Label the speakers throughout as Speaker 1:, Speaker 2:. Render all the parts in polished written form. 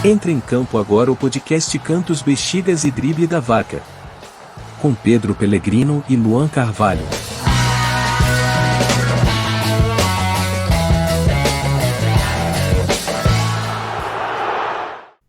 Speaker 1: Entra em campo agora o podcast Cantos, Bexigas e Drible da Vaca. Com Pedro Pellegrino e Luan Carvalho.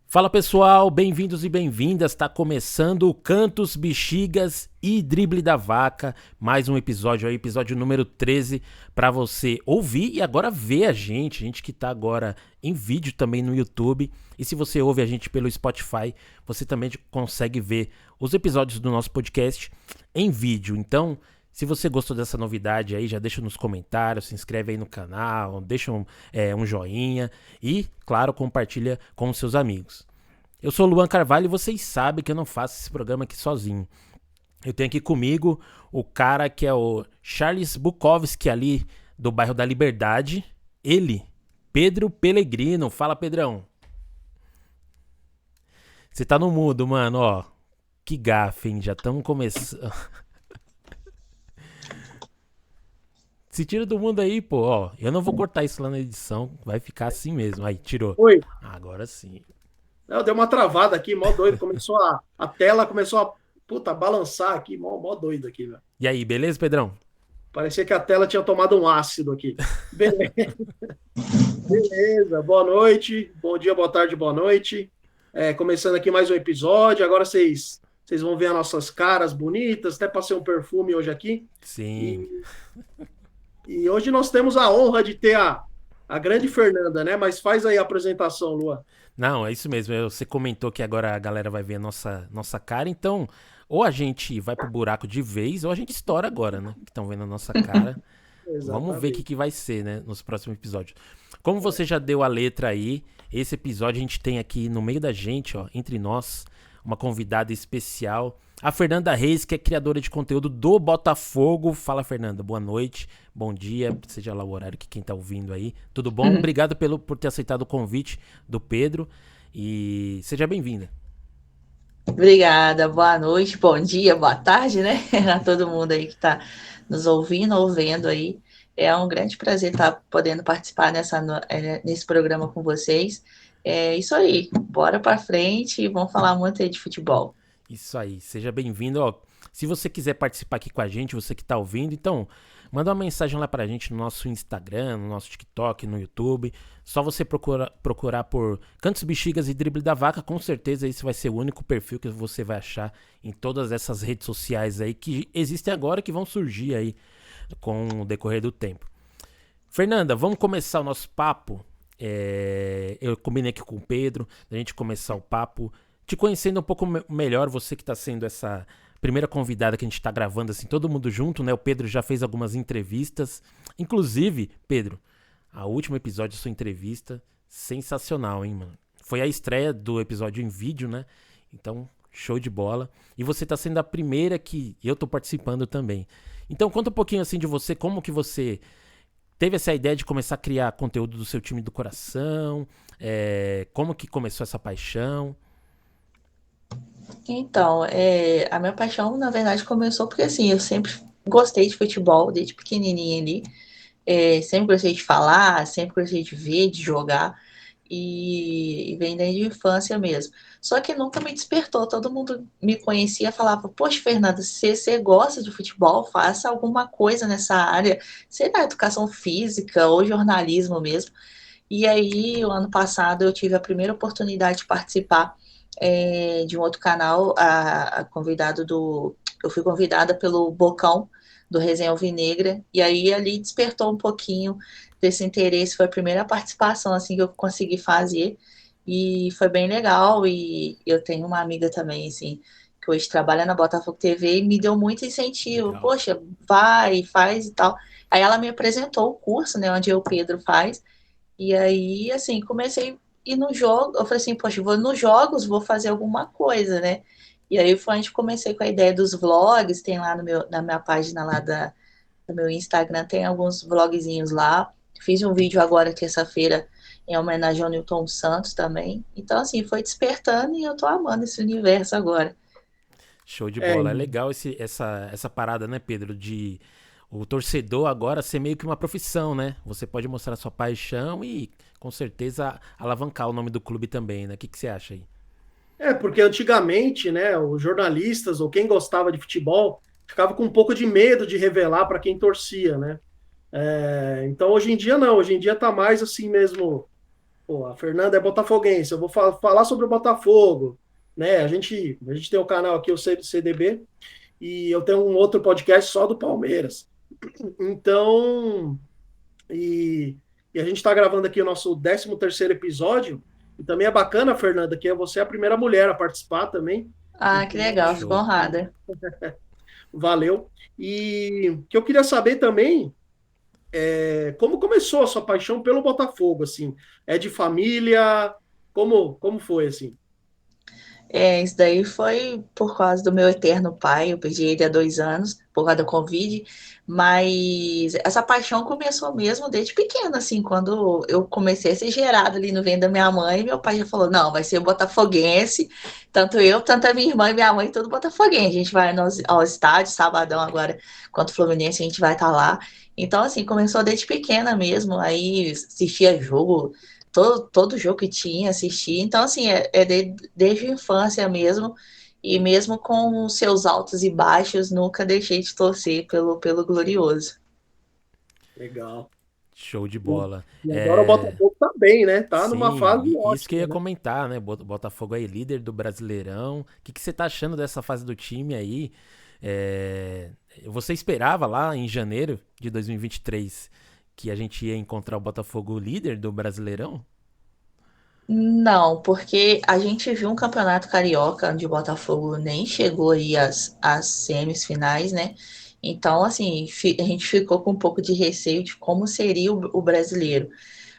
Speaker 2: Fala pessoal, bem-vindos e bem-vindas, está começando o Cantos, Bexigas e Drible da Vaca, mais um episódio aí, episódio número 13, para você ouvir e agora ver a gente que está agora em vídeo também no YouTube, e se você ouve a gente pelo Spotify, você também consegue ver os episódios do nosso podcast em vídeo. Então, se você gostou dessa novidade aí, já deixa nos comentários, se inscreve aí no canal, deixa um joinha e, claro, compartilha com os seus amigos. Eu sou o Luan Carvalho e vocês sabem que eu não faço esse programa aqui sozinho. Eu tenho aqui comigo o cara que é o Charles Bukowski ali do bairro da Liberdade. Ele, Pedro Pellegrino. Fala, Pedrão. Você tá no mudo, mano, ó. Que gafe, hein? Já estamos começando... Se tira do mundo aí, pô, ó. Eu não vou cortar isso lá na edição. Vai ficar assim mesmo. Aí, tirou.
Speaker 3: Oi.
Speaker 2: Agora sim.
Speaker 3: Não, deu uma travada aqui, mó doido. Começou a tela começou a balançar aqui, mó doido aqui, velho.
Speaker 2: E aí, beleza, Pedrão?
Speaker 3: Parecia que a tela tinha tomado um ácido aqui. Beleza. Beleza, boa noite. Bom dia, boa tarde, boa noite. Começando aqui mais um episódio. Agora vocês vão ver as nossas caras bonitas. Até passei um perfume hoje aqui.
Speaker 2: Sim.
Speaker 3: E hoje nós temos a honra de ter a grande Fernanda, né? Mas faz aí a apresentação, Lua.
Speaker 2: Não, é isso mesmo. Você comentou que agora a galera vai ver a nossa cara, então ou a gente vai pro buraco de vez ou a gente estoura agora, né? Que estão vendo a nossa cara. Vamos ver o que vai ser, né? Nos próximos episódios. Como você já deu a letra aí, esse episódio a gente tem aqui no meio da gente, ó, entre nós, uma convidada especial, a Fernanda Reis, que é criadora de conteúdo do Botafogo. Fala, Fernanda, boa noite, bom dia, seja lá o horário que quem tá ouvindo aí. Tudo bom? Obrigado por ter aceitado o convite do Pedro e seja bem-vinda.
Speaker 4: Obrigada, boa noite, bom dia, boa tarde, né? A todo mundo aí que tá nos ouvindo ou vendo aí. É um grande prazer estar podendo participar nesse programa com vocês. É isso aí, bora pra frente e vamos falar muito aí de futebol.
Speaker 2: Isso aí, seja bem-vindo. Ó, se você quiser participar aqui com a gente, você que tá ouvindo, então manda uma mensagem lá pra gente no nosso Instagram, no nosso TikTok, no YouTube. Só você procurar por Cantos, Bexigas e Drible da Vaca, com certeza esse vai ser o único perfil que você vai achar em todas essas redes sociais aí que existem agora, que vão surgir aí com o decorrer do tempo. Fernanda, vamos começar o nosso papo. Eu combinei aqui com o Pedro, a gente começar o papo te conhecendo um pouco melhor, você que está sendo essa primeira convidada que a gente está gravando assim, todo mundo junto, né? O Pedro já fez algumas entrevistas. Inclusive, Pedro, a último episódio da sua entrevista, sensacional, hein, mano? Foi a estreia do episódio em vídeo, né? Então, show de bola. E você tá sendo a primeira que eu tô participando também. Então, conta um pouquinho assim de você, como que você teve essa ideia de começar a criar conteúdo do seu time do coração, como que começou essa paixão?
Speaker 4: Então, a minha paixão, na verdade, começou porque, assim, eu sempre gostei de futebol, desde pequenininha ali. Sempre gostei de falar, sempre gostei de ver, de jogar, e vem desde a infância mesmo. Só que nunca me despertou, todo mundo me conhecia, falava, poxa, Fernanda, se você gosta de futebol, faça alguma coisa nessa área, sei lá, educação física ou jornalismo mesmo. E aí, o ano passado, eu tive a primeira oportunidade de participar de um outro canal, eu fui convidada pelo Bocão, do Resenha Alvinegra, e aí ali despertou um pouquinho desse interesse, foi a primeira participação assim que eu consegui fazer, e foi bem legal, e eu tenho uma amiga também, assim, que hoje trabalha na Botafogo TV, e me deu muito incentivo,
Speaker 2: Legal.
Speaker 4: Poxa, vai, faz e tal. Aí ela me apresentou o curso, né, onde o Pedro faz, e aí, assim, comecei ir no jogo, eu falei assim, poxa, vou nos jogos, vou fazer alguma coisa, né? E aí foi onde comecei com a ideia dos vlogs, tem lá na minha página lá do meu Instagram, tem alguns vlogzinhos lá. Fiz um vídeo agora, terça-feira, em homenagem ao Newton Santos também. Então, assim, foi despertando e eu tô amando esse universo agora.
Speaker 2: Show de bola. É legal essa parada, né, Pedro, de o torcedor agora ser meio que uma profissão, né? Você pode mostrar sua paixão e, com certeza, alavancar o nome do clube também, né? O que você acha aí?
Speaker 3: Porque antigamente, né, os jornalistas ou quem gostava de futebol ficava com um pouco de medo de revelar para quem torcia, né? Então hoje em dia não, hoje em dia tá mais assim mesmo. Pô, a Fernanda é botafoguense, eu vou falar sobre o Botafogo, né? A gente tem o canal aqui, o CDB, e eu tenho um outro podcast só do Palmeiras. Então, e, e a gente está gravando aqui o nosso 13º episódio, e também é bacana, Fernanda, que você é a primeira mulher a participar também.
Speaker 4: Ah, que
Speaker 3: Então,
Speaker 4: legal, fico
Speaker 2: Show.
Speaker 4: honrada.
Speaker 3: valeu. E o que eu queria saber também como começou a sua paixão pelo Botafogo, assim? É de família? Como foi, assim?
Speaker 4: Isso daí foi por causa do meu eterno pai. Eu perdi ele há 2 anos, por causa da Covid. Mas essa paixão começou mesmo desde pequena, assim, quando eu comecei a ser gerada ali no ventre da minha mãe. Meu pai já falou: não, vai ser botafoguense. Tanto eu, tanto a minha irmã e minha mãe, tudo botafoguense. A gente vai ao estádio, sabadão agora, contra o Fluminense, a gente vai estar lá. Então, assim, começou desde pequena mesmo. Aí assistia jogo. Todo jogo que tinha, assistia. Então, assim, desde a infância mesmo, e mesmo com os seus altos e baixos, nunca deixei de torcer pelo Glorioso.
Speaker 3: Legal.
Speaker 2: Show de
Speaker 3: E
Speaker 2: bola.
Speaker 3: e agora o Botafogo tá bem, né? Tá numa
Speaker 2: Sim,
Speaker 3: fase
Speaker 2: isso que eu ia
Speaker 3: ótima, né?
Speaker 2: comentar, né? Botafogo aí, líder do Brasileirão. O que você tá achando dessa fase do time aí? É, Você esperava lá em janeiro de 2023 que a gente ia encontrar o Botafogo líder do Brasileirão?
Speaker 4: Não, porque a gente viu um campeonato carioca onde o Botafogo nem chegou aí às semifinais, né? Então, assim, a gente ficou com um pouco de receio de como seria o brasileiro.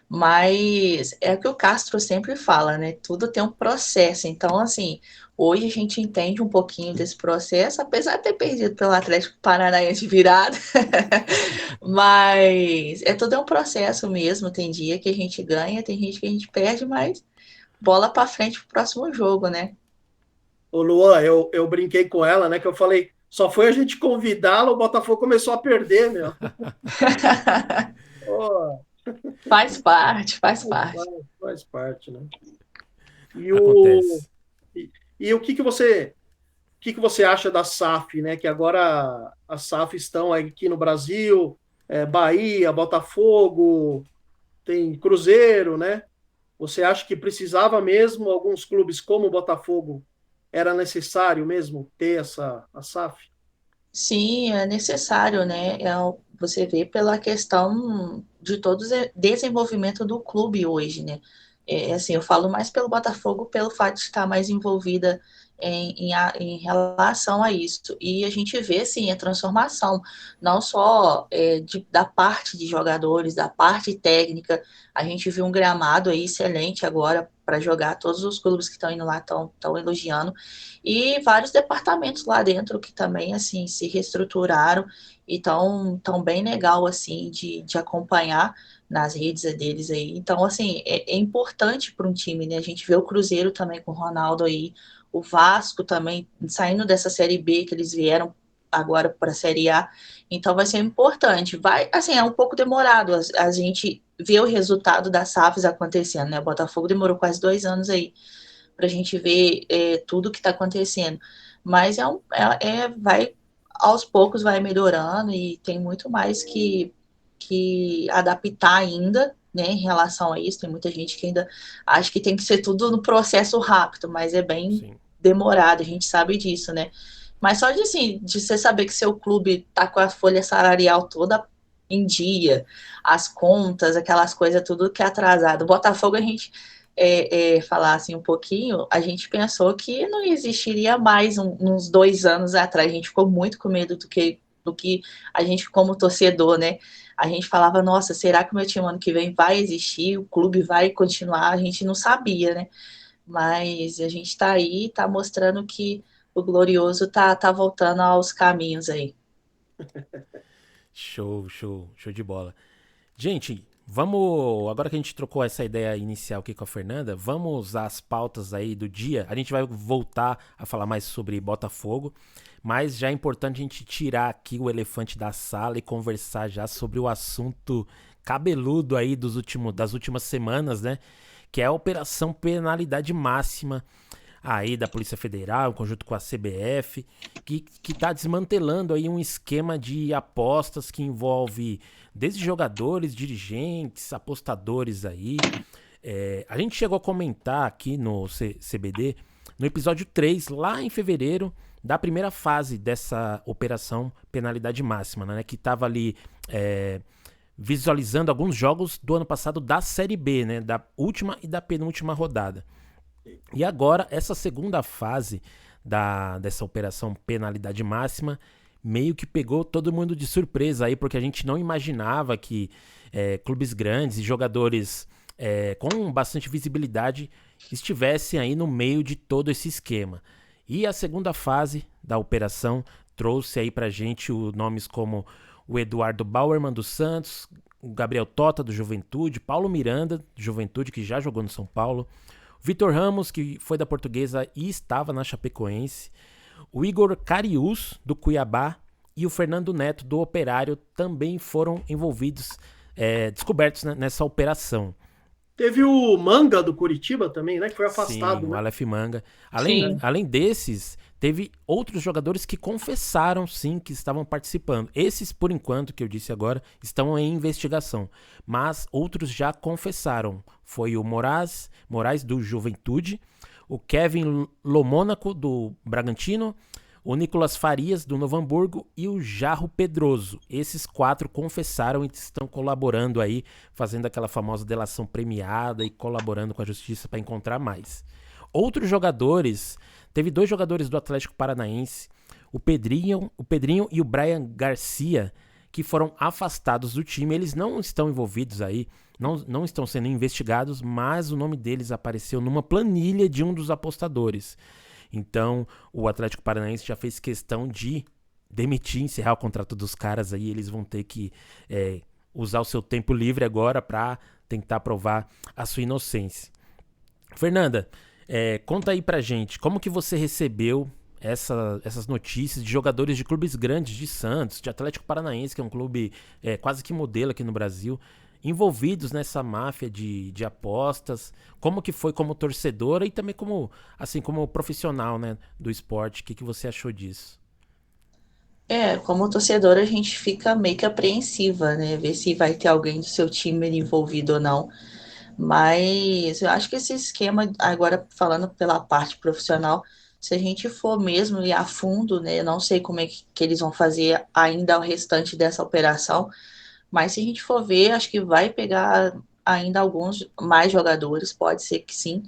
Speaker 4: Mas é o que o Castro sempre fala, né? Tudo tem um processo. Então, assim, hoje a gente entende um pouquinho desse processo, apesar de ter perdido pelo Atlético Paranaense de virada. Mas tudo é um processo mesmo. Tem dia que a gente ganha, tem gente que a gente perde, mas bola para frente pro próximo jogo, né?
Speaker 3: Ô, Luan, eu brinquei com ela, né? Que eu falei, só foi a gente convidá-la, o Botafogo começou a perder, meu. Pô,
Speaker 4: Faz parte, faz
Speaker 3: faz
Speaker 4: parte.
Speaker 3: parte, faz parte, né? E o,
Speaker 2: Acontece.
Speaker 3: e o que que você acha da SAF, né? Que agora as SAF estão aqui no Brasil, Bahia, Botafogo, tem Cruzeiro, né? Você acha que precisava mesmo alguns clubes como o Botafogo era necessário mesmo ter a SAF?
Speaker 4: Sim, é necessário, né? Você vê pela questão de todo o desenvolvimento do clube hoje, né? Assim, eu falo mais pelo Botafogo, pelo fato de estar mais envolvida em relação a isso. E a gente vê, sim, a transformação, não só da parte de jogadores, da parte técnica. A gente viu um gramado aí excelente agora para jogar, todos os clubes que estão indo lá estão elogiando e vários departamentos lá dentro que também assim se reestruturaram e estão tão bem legal assim de acompanhar nas redes deles aí. Então, assim, é importante para um time, né? A gente vê o Cruzeiro também com o Ronaldo aí, o Vasco também saindo dessa Série B que eles vieram agora para a Série A. Então vai ser importante. Vai, assim, é um pouco demorado a gente ver o resultado das SAFs acontecendo, né? O Botafogo demorou quase 2 anos aí para a gente ver tudo que está acontecendo. Mas vai aos poucos vai melhorando e tem muito mais que adaptar ainda, né, em relação a isso. Tem muita gente que ainda acha que tem que ser tudo no processo rápido, mas é bem
Speaker 2: Sim.
Speaker 4: demorado, a gente sabe disso, né? Mas só de assim, de você saber que seu clube tá com a folha salarial toda em dia, as contas, aquelas coisas, tudo que é atrasado. O Botafogo, a gente falar assim um pouquinho, a gente pensou que não existiria mais uns 2 anos atrás. A gente ficou muito com medo do que a gente, como torcedor, né? A gente falava, nossa, será que o meu time ano que vem vai existir? O clube vai continuar? A gente não sabia, né? Mas a gente está aí, está mostrando que o Glorioso tá voltando aos caminhos aí.
Speaker 2: Show de bola. Gente, Vamos, agora que a gente trocou essa ideia inicial aqui com a Fernanda, vamos usar as pautas aí do dia. A gente vai voltar a falar mais sobre Botafogo, mas já é importante a gente tirar aqui o elefante da sala e conversar já sobre o assunto cabeludo aí das últimas semanas, né? Que é a Operação Penalidade Máxima aí da Polícia Federal, em conjunto com a CBF, que está desmantelando aí um esquema de apostas que envolve desde jogadores, dirigentes, apostadores aí. A gente chegou a comentar aqui no CBD, no episódio 3, lá em fevereiro, da primeira fase dessa Operação Penalidade Máxima, né, que estava ali visualizando alguns jogos do ano passado da Série B, né, da última e da penúltima rodada. E agora, essa segunda fase dessa Operação Penalidade Máxima meio que pegou todo mundo de surpresa aí, porque a gente não imaginava que clubes grandes e jogadores com bastante visibilidade estivessem aí no meio de todo esse esquema. E a segunda fase da operação trouxe aí pra gente nomes como o Eduardo Bauerman do Santos, o Gabriel Tota do Juventude, Paulo Miranda do Juventude, que já jogou no São Paulo, Vitor Ramos, que foi da Portuguesa e estava na Chapecoense, o Igor Cariús, do Cuiabá, e o Fernando Neto, do Operário, também foram envolvidos, descobertos, né, nessa operação.
Speaker 3: Teve o Manga do Curitiba também, né? Que foi afastado.
Speaker 2: Sim,
Speaker 3: né?
Speaker 2: o Aleph Manga.
Speaker 4: Sim.
Speaker 2: Além desses, teve outros jogadores que confessaram, sim, que estavam participando. Esses, por enquanto, que eu disse agora, estão em investigação. Mas outros já confessaram. Foi o Moraes do Juventude, o Kevin Lomônaco, do Bragantino, o Nicolas Farias, do Novo Hamburgo, e o Jarro Pedroso. Esses 4 confessaram e estão colaborando aí, fazendo aquela famosa delação premiada e colaborando com a justiça para encontrar mais. Outros jogadores, teve 2 jogadores do Atlético Paranaense, o Pedrinho e o Brian Garcia, que foram afastados do time. Eles não estão envolvidos aí, não estão sendo investigados, mas o nome deles apareceu numa planilha de um dos apostadores. Então, o Atlético Paranaense já fez questão de demitir, encerrar o contrato dos caras aí. Eles vão ter que usar o seu tempo livre agora para tentar provar a sua inocência. Fernanda, conta aí pra gente, como que você recebeu essas notícias de jogadores de clubes grandes, de Santos, de Atlético Paranaense, que é um clube quase que modelo aqui no Brasil, envolvidos nessa máfia de apostas? Como que foi como torcedora e também como profissional, né, do esporte? O que você achou disso?
Speaker 4: Como torcedora a gente fica meio que apreensiva, né? Ver se vai ter alguém do seu time envolvido ou não. Mas eu acho que esse esquema, agora falando pela parte profissional, se a gente for mesmo ir a fundo, né? Eu não sei como é que eles vão fazer ainda o restante dessa operação, mas se a gente for ver, acho que vai pegar ainda alguns mais jogadores, pode ser que sim.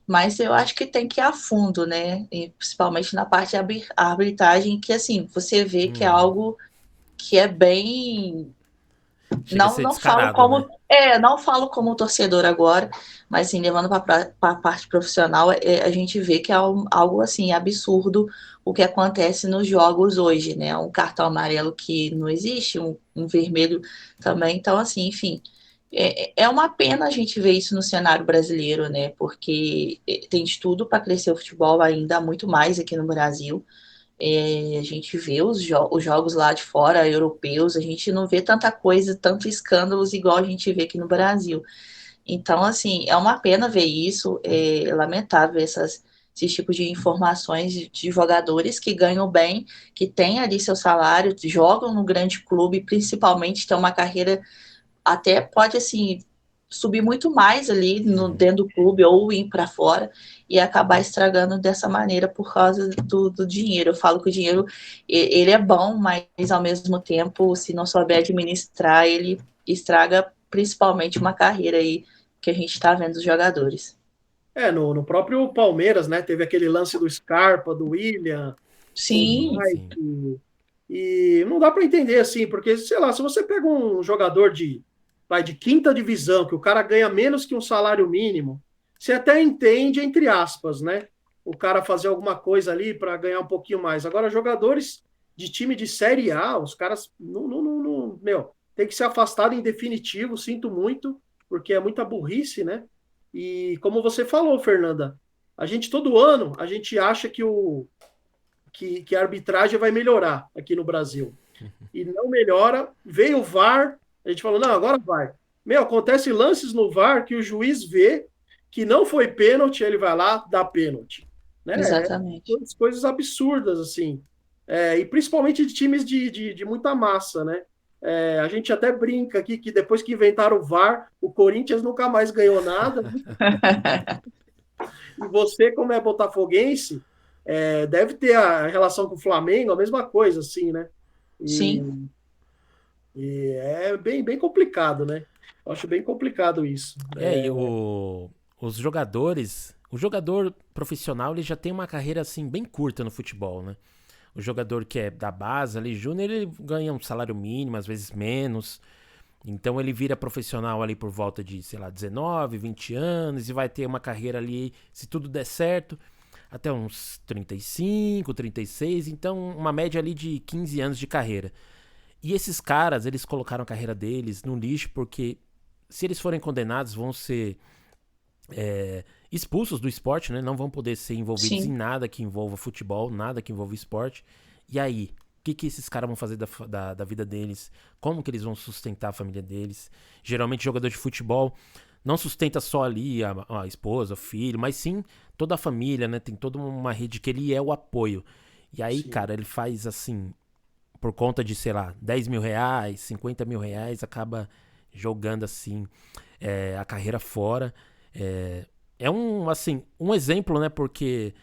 Speaker 4: Mas eu acho que tem que ir a fundo, né? E principalmente na parte de arbitragem, que assim, você vê que é algo que é bem.
Speaker 2: Chega a ser
Speaker 4: Não falo
Speaker 2: descarado, né?
Speaker 4: como. Não falo como torcedor agora, mas assim, levando para a parte profissional, a gente vê que é algo assim, absurdo o que acontece nos jogos hoje, né? Um cartão amarelo que não existe, um vermelho também. Então, assim, enfim. É uma pena a gente ver isso no cenário brasileiro, né? Porque tem de tudo para crescer o futebol ainda muito mais aqui no Brasil. A gente vê os jogos lá de fora, europeus, a gente não vê tanta coisa, tanto escândalos igual a gente vê aqui no Brasil. Então, assim, é uma pena ver isso, é lamentável esses tipos de informações de jogadores que ganham bem, que têm ali seu salário, jogam no grande clube, principalmente têm uma carreira até pode assim subir muito mais ali dentro do clube ou ir para fora e acabar estragando dessa maneira por causa do dinheiro. Eu falo que o dinheiro ele é bom, mas ao mesmo tempo, se não souber administrar, ele estraga principalmente uma carreira aí que a gente está vendo dos jogadores.
Speaker 3: No próprio Palmeiras, né? Teve aquele lance do Scarpa, do William, o
Speaker 4: Sim,
Speaker 3: Mike, e não dá para entender assim, porque, sei lá, se você pega um jogador de 5ª divisão, que o cara ganha menos que um salário mínimo, você até entende, entre aspas, né? O cara fazer alguma coisa ali para ganhar um pouquinho mais. Agora, jogadores de time de Série A, os caras tem que ser afastado em definitivo, sinto muito, porque é muita burrice, né? E como você falou, Fernanda, a gente todo ano, a gente acha que a arbitragem vai melhorar aqui no Brasil. E não melhora, veio o VAR, a gente falou, não, agora vai. Meu, acontece lances no VAR que o juiz vê que não foi pênalti, ele vai lá, dá pênalti. Né?
Speaker 4: Exatamente.
Speaker 3: Coisas absurdas, assim. E principalmente de times de muita massa, né? A gente até brinca aqui que depois que inventaram o VAR, o Corinthians nunca mais ganhou nada. E você, como é botafoguense, deve ter a relação com o Flamengo, a mesma coisa, assim, né?
Speaker 4: Sim.
Speaker 3: E é bem complicado, né? Eu acho bem complicado isso.
Speaker 2: E os jogadores... O jogador profissional, ele já tem uma carreira, assim, bem curta no futebol, né? O jogador que é da base ali, júnior, ele ganha um salário mínimo, às vezes menos. Então ele vira profissional ali por volta de, sei lá, 19, 20 anos e vai ter uma carreira ali, se tudo der certo, até uns 35, 36. Então uma média ali de 15 anos de carreira. E esses caras, eles colocaram a carreira deles no lixo porque se eles forem condenados, vão ser expulsos do esporte, né? Não vão poder ser envolvidos
Speaker 4: Sim.
Speaker 2: em nada que envolva futebol, nada que envolva esporte. E aí, o que esses caras vão fazer da vida deles? Como que eles vão sustentar a família deles? Geralmente, jogador de futebol não sustenta só ali a esposa, o filho, mas sim toda a família, né? Tem toda uma rede que ele é o apoio. E aí,
Speaker 3: Sim.
Speaker 2: cara, ele faz assim, por conta de, sei lá, 10 mil reais, 50 mil reais, acaba jogando assim a carreira fora. Um exemplo, né? Porque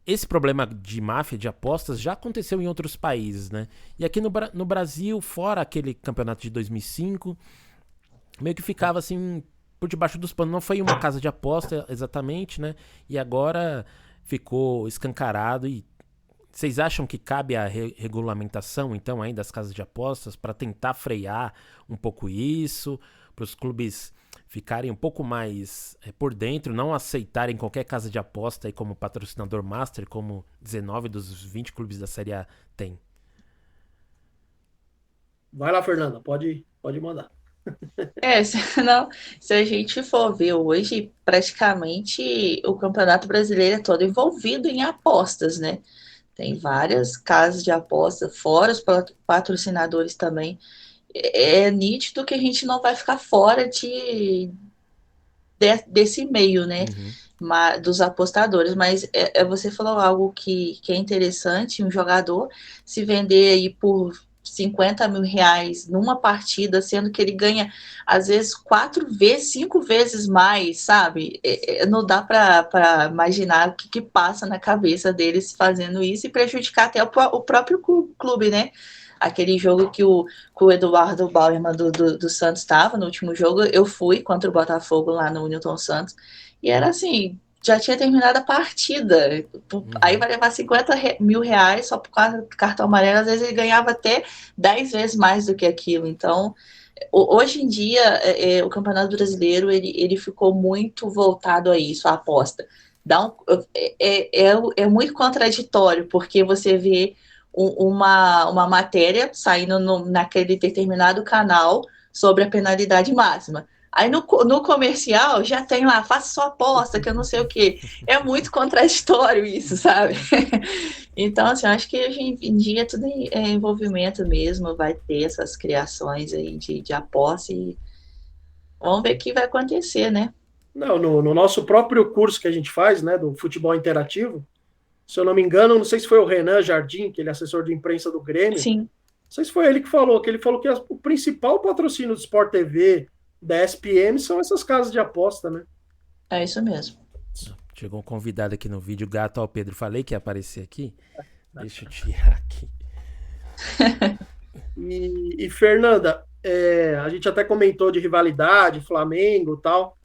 Speaker 2: esse problema de máfia, de apostas, já aconteceu em outros países, né? E aqui no Brasil, fora aquele campeonato de 2005, meio que ficava assim, por debaixo dos panos. Não foi uma casa de aposta exatamente, né? E agora ficou escancarado. E vocês acham que cabe a regulamentação, então, ainda das casas de apostas, para tentar frear um pouco isso, para os clubes ficarem um pouco mais por dentro, não aceitarem qualquer casa de aposta aí como patrocinador master, como 19 dos 20 clubes da Série A tem?
Speaker 3: Vai lá, Fernanda, pode mandar.
Speaker 4: Se a gente for ver hoje, praticamente o Campeonato Brasileiro é todo envolvido em apostas, né? Tem várias casas de aposta, fora os patrocinadores também. É nítido que a gente não vai ficar fora desse meio, né? Dos apostadores. Mas você falou algo que é interessante, um jogador se vender aí por 50 mil reais numa partida, sendo que ele ganha, às vezes, 4 vezes, 5 vezes mais, sabe? Não dá para imaginar o que passa na cabeça deles fazendo isso e prejudicar até o próprio clube, né? Aquele jogo que o Eduardo Bauerman do Santos estava, no último jogo, eu fui contra o Botafogo lá no Newton Santos, e era assim, já tinha terminado a partida, aí vai levar 50 mil reais só por causa do cartão amarelo, às vezes ele ganhava até 10 vezes mais do que aquilo. Então, hoje em dia, o Campeonato Brasileiro, ele ficou muito voltado a isso, a aposta. É muito contraditório, porque você vê uma matéria saindo naquele determinado canal sobre a penalidade máxima. Aí no comercial já tem lá, faça sua aposta, que eu não sei o quê. É muito contraditório isso, sabe? Então, assim, eu acho que hoje em dia tudo é envolvimento mesmo, vai ter essas criações aí de aposta e vamos ver o que vai acontecer, né?
Speaker 3: Não, no nosso próprio curso que a gente faz, né, do futebol interativo, se eu não me engano, não sei se foi o Renan Jardim, que ele é assessor de imprensa do Grêmio,
Speaker 4: Sim.
Speaker 3: não sei se foi ele que falou que o principal patrocínio do Sport TV, da ESPN, são essas casas de aposta, né?
Speaker 4: É isso mesmo.
Speaker 2: Chegou um convidado aqui no vídeo, gato ao Pedro. Falei que ia aparecer aqui. Deixa eu tirar aqui.
Speaker 3: E Fernanda, a gente até comentou de rivalidade, Flamengo e tal.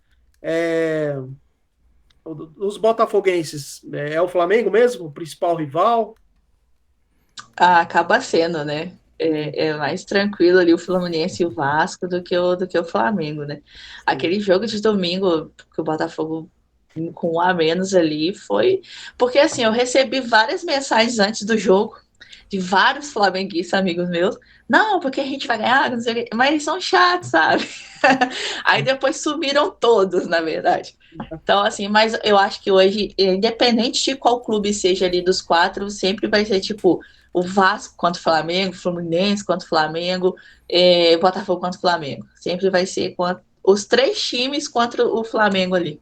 Speaker 3: Os botafoguenses, é o Flamengo mesmo, o principal rival?
Speaker 4: Acaba sendo, né? É mais tranquilo ali o Fluminense e o Vasco do que o Flamengo, né? Aquele jogo de domingo que o Botafogo com um a menos ali foi... Porque, assim, eu recebi várias mensagens antes do jogo de vários flamenguistas amigos meus. Não, porque a gente vai ganhar, não sei o quê. Mas eles são chatos, sabe? Aí depois sumiram todos, na verdade. Então, assim, mas eu acho que hoje, independente de qual clube seja ali dos quatro, sempre vai ser tipo o Vasco contra o Flamengo, Fluminense contra o Flamengo, Botafogo contra o Flamengo. Sempre vai ser os três times contra o Flamengo ali.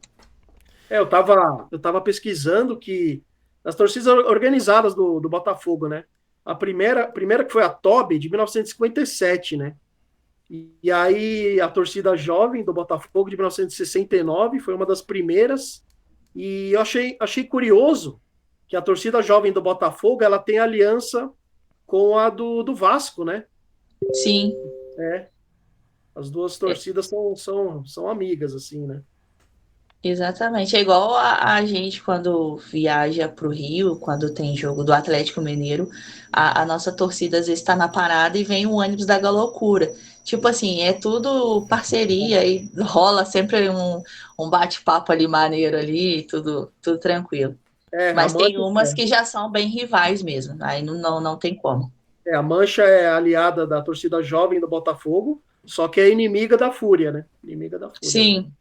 Speaker 3: Eu tava pesquisando que as torcidas organizadas do Botafogo, né? A primeira que foi a TOB, de 1957, né? E aí a torcida jovem do Botafogo, de 1969, foi uma das primeiras. E eu achei curioso que a torcida jovem do Botafogo, ela tem aliança com a do Vasco, né?
Speaker 4: Sim.
Speaker 3: É, as duas torcidas são amigas, assim, né?
Speaker 4: Exatamente. É igual a gente quando viaja para o Rio, quando tem jogo do Atlético Mineiro, a nossa torcida às vezes está na parada e vem o ônibus da Galocura. Tipo assim, é tudo parceria e rola sempre um bate-papo ali maneiro ali, tudo tranquilo.
Speaker 3: A
Speaker 4: Mas tem
Speaker 3: Mancha,
Speaker 4: umas que já são bem rivais mesmo, aí não tem como.
Speaker 3: a Mancha é aliada da torcida jovem do Botafogo, só que é inimiga da Fúria, né? Inimiga da Fúria.
Speaker 4: Sim.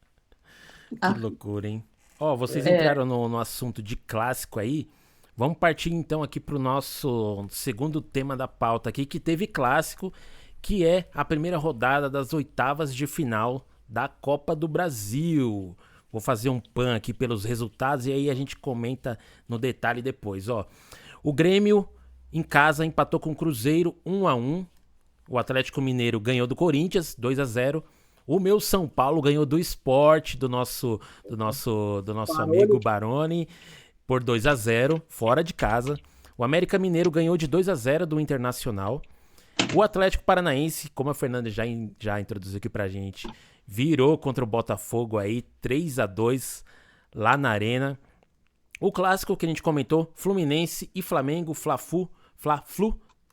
Speaker 2: Que loucura, hein? Ó, vocês
Speaker 4: É.
Speaker 2: entraram no assunto de clássico aí. Vamos partir então aqui pro nosso segundo tema da pauta aqui, que teve clássico, que é a primeira rodada das oitavas de final da Copa do Brasil. Vou fazer um pan aqui pelos resultados e aí a gente comenta no detalhe depois, ó. O Grêmio em casa empatou com o Cruzeiro 1-1. O Atlético Mineiro ganhou do Corinthians 2-0. O meu São Paulo ganhou do Sport, do nosso amigo Baroni, por 2-0, fora de casa. O América Mineiro ganhou de 2-0 do Internacional. O Atlético Paranaense, como a Fernanda já introduziu aqui pra gente, virou contra o Botafogo aí, 3-2 lá na Arena. O clássico que a gente comentou, Fluminense e Flamengo, Fla-Flu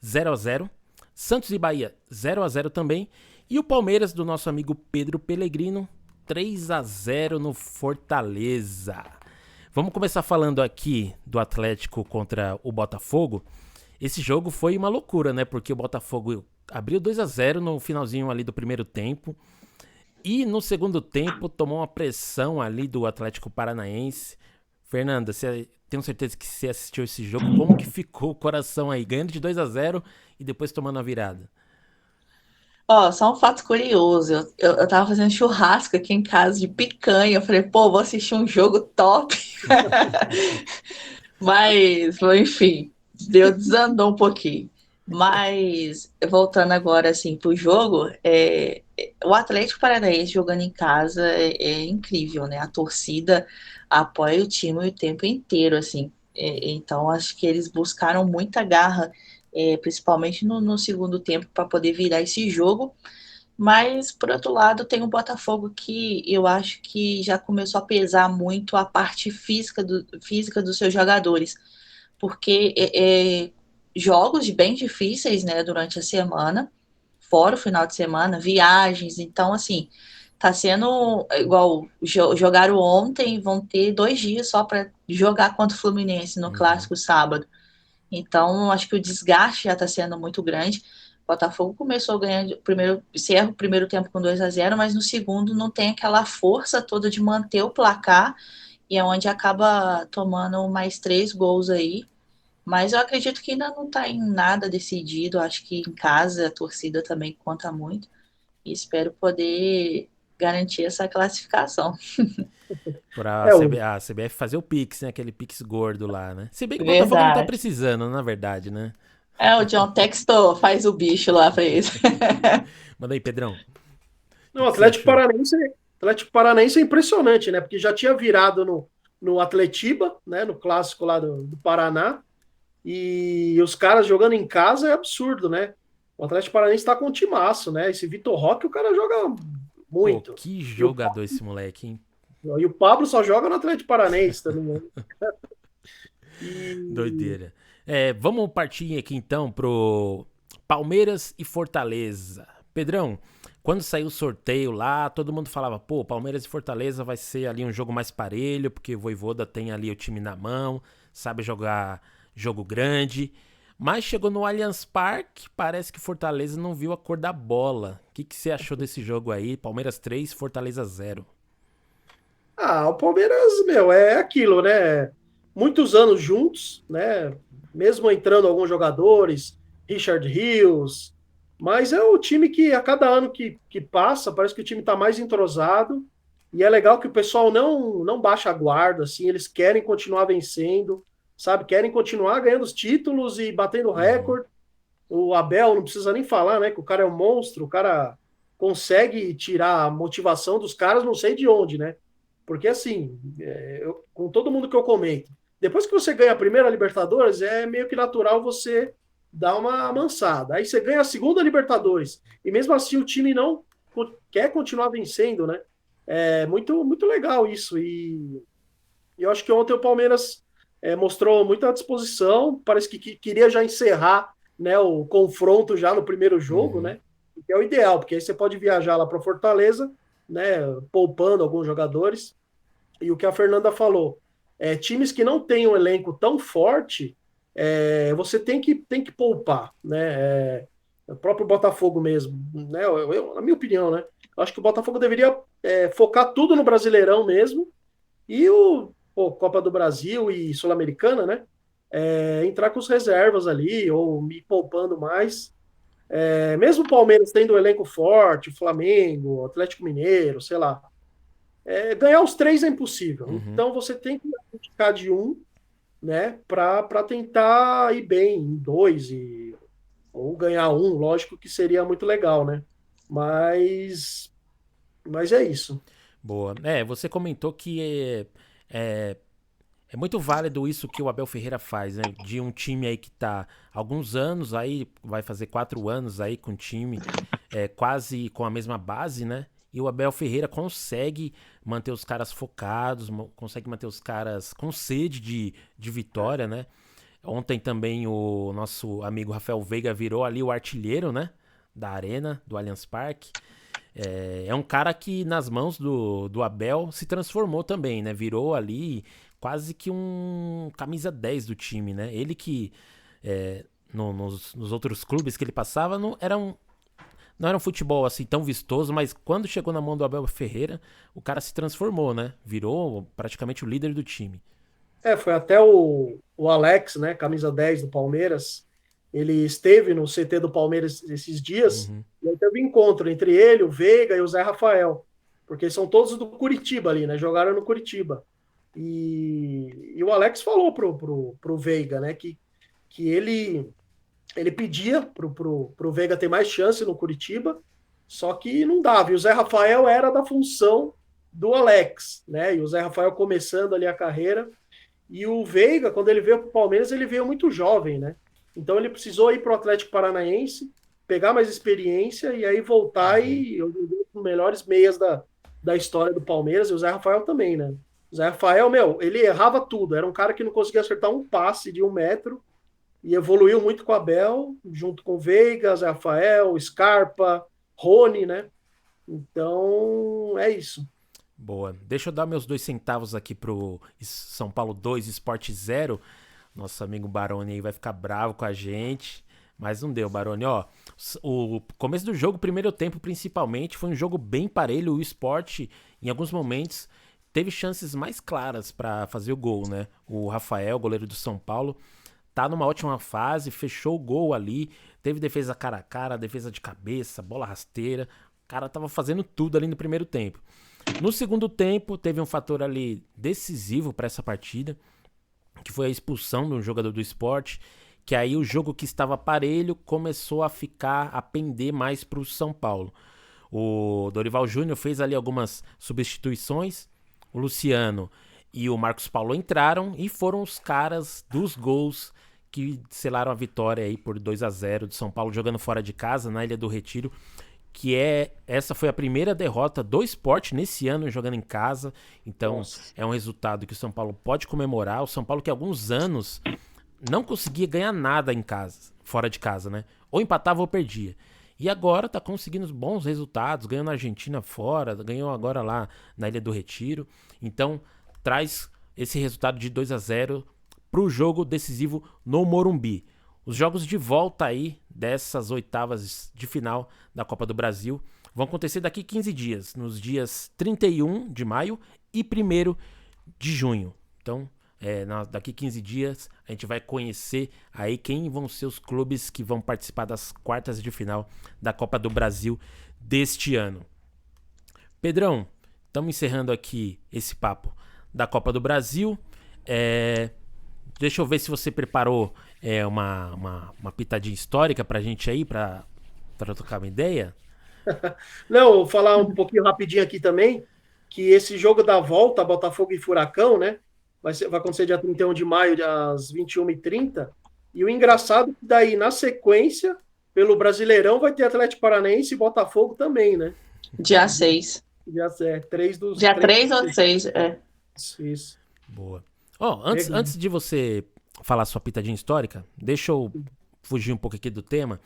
Speaker 2: 0-0. Santos e Bahia 0-0 também. E o Palmeiras, do nosso amigo Pedro Pellegrino, 3-0 no Fortaleza. Vamos começar falando aqui do Atlético contra o Botafogo. Esse jogo foi uma loucura, né? Porque o Botafogo abriu 2-0 no finalzinho ali do primeiro tempo. E no segundo tempo tomou uma pressão ali do Atlético Paranaense. Fernanda, tenho certeza que você assistiu esse jogo. Como que ficou o coração aí? Ganhando de 2-0 e depois tomando a virada.
Speaker 4: Ó, só um fato curioso. Eu tava fazendo churrasco aqui em casa de picanha. Eu falei, pô, vou assistir um jogo top. Mas, enfim, desandou um pouquinho. Mas, voltando agora, assim, pro jogo, o Atlético Paranaense jogando em casa é incrível, né? A torcida apoia o time o tempo inteiro, assim. Então, acho que eles buscaram muita garra, principalmente no segundo tempo, para poder virar esse jogo. Mas, por outro lado, tem o Botafogo que eu acho que já começou a pesar muito a parte física dos seus jogadores, porque jogos bem difíceis, né, durante a semana, fora o final de semana, viagens, então, assim, tá sendo igual, jogaram ontem, vão ter 2 dias só para jogar contra o Fluminense no clássico sábado. Então, acho que o desgaste já está sendo muito grande. O Botafogo começou ganhando encerra o primeiro tempo com 2-0, mas no segundo não tem aquela força toda de manter o placar, e é onde acaba tomando mais 3 gols aí. Mas eu acredito que ainda não está em nada decidido. Acho que em casa a torcida também conta muito. E espero poder garantir essa classificação.
Speaker 2: Pra
Speaker 3: É, o,
Speaker 2: a CBF fazer o Pix, né? Aquele Pix gordo lá, né? Se bem que o Botafogo não tá
Speaker 4: Verdade.
Speaker 2: precisando, na verdade, né?
Speaker 4: O John Textor faz o bicho lá para isso.
Speaker 2: Manda aí, Pedrão. O
Speaker 3: não,
Speaker 2: que
Speaker 3: o
Speaker 2: que você achou?
Speaker 3: Atlético Paranaense é impressionante, né? Porque já tinha virado no Atletiba, né? No clássico lá do Paraná. E os caras jogando em casa é absurdo, né? O Atlético Paranaense está com um timaço, né? Esse Vitor Roque, o cara joga
Speaker 2: Pô,
Speaker 3: muito.
Speaker 2: que
Speaker 3: E o,
Speaker 2: jogador esse moleque, hein?
Speaker 3: e o Pablo só joga no Atlético Paranaense também, né? E
Speaker 2: Doideira. Vamos partir aqui então pro Palmeiras e Fortaleza. Pedrão, quando saiu o sorteio lá, todo mundo falava, pô, Palmeiras e Fortaleza vai ser ali um jogo mais parelho, porque o Vojvoda tem ali o time na mão, sabe jogar jogo grande. Mas chegou no Allianz Parque, parece que Fortaleza não viu a cor da bola. O que você achou desse jogo aí? Palmeiras 3, Fortaleza 0.
Speaker 3: O Palmeiras, meu, é aquilo, né? Muitos anos juntos, né? Mesmo entrando alguns jogadores, Richard Rios, mas é o time que a cada ano que passa, parece que o time está mais entrosado, e é legal que o pessoal não baixa a guarda, assim, eles querem continuar vencendo, sabe? Querem continuar ganhando os títulos e batendo recorde. O Abel não precisa nem falar, né? Que o cara é um monstro, o cara consegue tirar a motivação dos caras, não sei de onde, né? Porque assim, com todo mundo que eu comento, depois que você ganha a primeira Libertadores, é meio que natural você dar uma amansada. Aí você ganha a segunda Libertadores, e mesmo assim o time não quer continuar vencendo, né? É muito, muito legal isso. E eu acho que ontem o Palmeiras mostrou muita disposição, parece que queria já encerrar, né, o confronto já no primeiro jogo, né? Que é o ideal, porque aí você pode viajar lá para Fortaleza, né, poupando alguns jogadores. E o que a Fernanda falou, times que não têm um elenco tão forte, você tem que poupar, né? O próprio Botafogo mesmo, né? Na minha opinião, né? Eu acho que o Botafogo deveria focar tudo no Brasileirão mesmo e Copa do Brasil e Sul-Americana, né? Entrar com os reservas ali ou me poupando mais. Mesmo o Palmeiras tendo um elenco forte, o Flamengo, Atlético Mineiro, sei lá. Ganhar os três é impossível. Então você tem que ficar de um, né, para tentar ir bem em dois ou ganhar um, lógico que seria muito legal, né? Mas é isso.
Speaker 2: Boa. Você comentou que é, é muito válido isso que o Abel Ferreira faz, né? De um time aí que tá há alguns anos aí, vai fazer 4 anos aí com o time, quase com a mesma base, né? E o Abel Ferreira consegue manter os caras focados, consegue manter os caras com sede de vitória, né? Ontem também o nosso amigo Rafael Veiga virou ali o artilheiro, né? Da arena, do Allianz Parque. É um cara que nas mãos do Abel se transformou também, né? Virou ali quase que um camisa 10 do time, né? Ele que nos outros clubes que ele passava não era um futebol assim tão vistoso, mas quando chegou na mão do Abel Ferreira, o cara se transformou, né? Virou praticamente o líder do time.
Speaker 3: Foi até o Alex, né, camisa 10 do Palmeiras, ele esteve no CT do Palmeiras esses dias, e aí teve um encontro entre ele, o Veiga e o Zé Rafael, porque são todos do Curitiba ali, né, jogaram no Curitiba. E o Alex falou pro Veiga, né, que ele pedia pro Veiga ter mais chance no Curitiba, só que não dava, e o Zé Rafael era da função do Alex, né, e o Zé Rafael começando ali a carreira. E o Veiga, quando ele veio para o Palmeiras, ele veio muito jovem, né? Então ele precisou ir para o Atlético Paranaense, pegar mais experiência e aí voltar e eu os melhores meias da história do Palmeiras, e o Zé Rafael também, né? O Zé Rafael, meu, ele errava tudo, era um cara que não conseguia acertar um passe de 1 metro e evoluiu muito com o Abel, junto com o Veiga, Zé Rafael, Scarpa, Rony, né? Então, é isso.
Speaker 2: Boa. Deixa eu dar meus 2 centavos aqui pro São Paulo 2, Sport 0. Nosso amigo Baroni aí vai ficar bravo com a gente. Mas não deu, Baroni. Ó, o começo do jogo, primeiro tempo principalmente, foi um jogo bem parelho. O Sport, em alguns momentos, teve chances mais claras para fazer o gol, né? O Rafael, goleiro do São Paulo, tá numa ótima fase, fechou o gol ali. Teve defesa cara a cara, defesa de cabeça, bola rasteira. O cara tava fazendo tudo ali no primeiro tempo. No segundo tempo, teve um fator ali decisivo para essa partida, que foi a expulsão de um jogador do Sport, que aí o jogo que estava parelho começou a pender mais para o São Paulo. O Dorival Júnior fez ali algumas substituições, o Luciano e o Marcos Paulo entraram e foram os caras dos gols que selaram a vitória aí por 2-0 do São Paulo, jogando fora de casa, na Ilha do Retiro, que essa foi a primeira derrota do Sport nesse ano jogando em casa. Então, é um resultado que o São Paulo pode comemorar. O São Paulo que há alguns anos não conseguia ganhar nada em casa, fora de casa, né? Ou empatava ou perdia. E agora tá conseguindo bons resultados, ganhou na Argentina fora, ganhou agora lá na Ilha do Retiro. Então, traz esse resultado de 2-0 pro jogo decisivo no Morumbi. Os jogos de volta aí dessas oitavas de final da Copa do Brasil vão acontecer daqui 15 dias, nos dias 31 de maio e 1º de junho. Então, daqui 15 dias a gente vai conhecer aí quem vão ser os clubes que vão participar das quartas de final da Copa do Brasil deste ano. Pedrão, estamos encerrando aqui esse papo da Copa do Brasil. Deixa eu ver se você preparou uma pitadinha histórica pra gente aí, pra trocar uma ideia.
Speaker 3: Não, vou falar um pouquinho rapidinho aqui também, que esse jogo da volta, Botafogo e Furacão, né? Vai acontecer dia 31 de maio, às 21h30. E o engraçado é que daí, na sequência, pelo Brasileirão, vai ter Atlético Paranaense e Botafogo também, né?
Speaker 4: Dia 6.
Speaker 3: Dia 3 dos...
Speaker 4: Dia 3 ou 6,
Speaker 3: Isso.
Speaker 2: Boa. Antes de você falar sua pitadinha histórica, deixa eu fugir um pouco aqui do tema.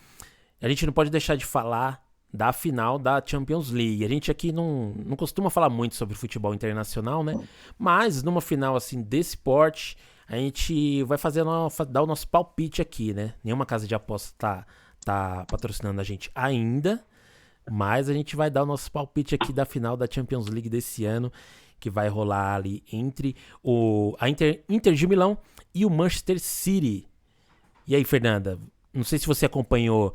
Speaker 2: A gente não pode deixar de falar da final da Champions League. A gente aqui não costuma falar muito sobre futebol internacional, né? Mas numa final assim desse porte, a gente vai dar o nosso palpite aqui, né? Nenhuma casa de aposta tá patrocinando a gente ainda, mas a gente vai dar o nosso palpite aqui da final da Champions League desse ano, que vai rolar ali entre a Inter de Milão e o Manchester City. E aí, Fernanda, não sei se você acompanhou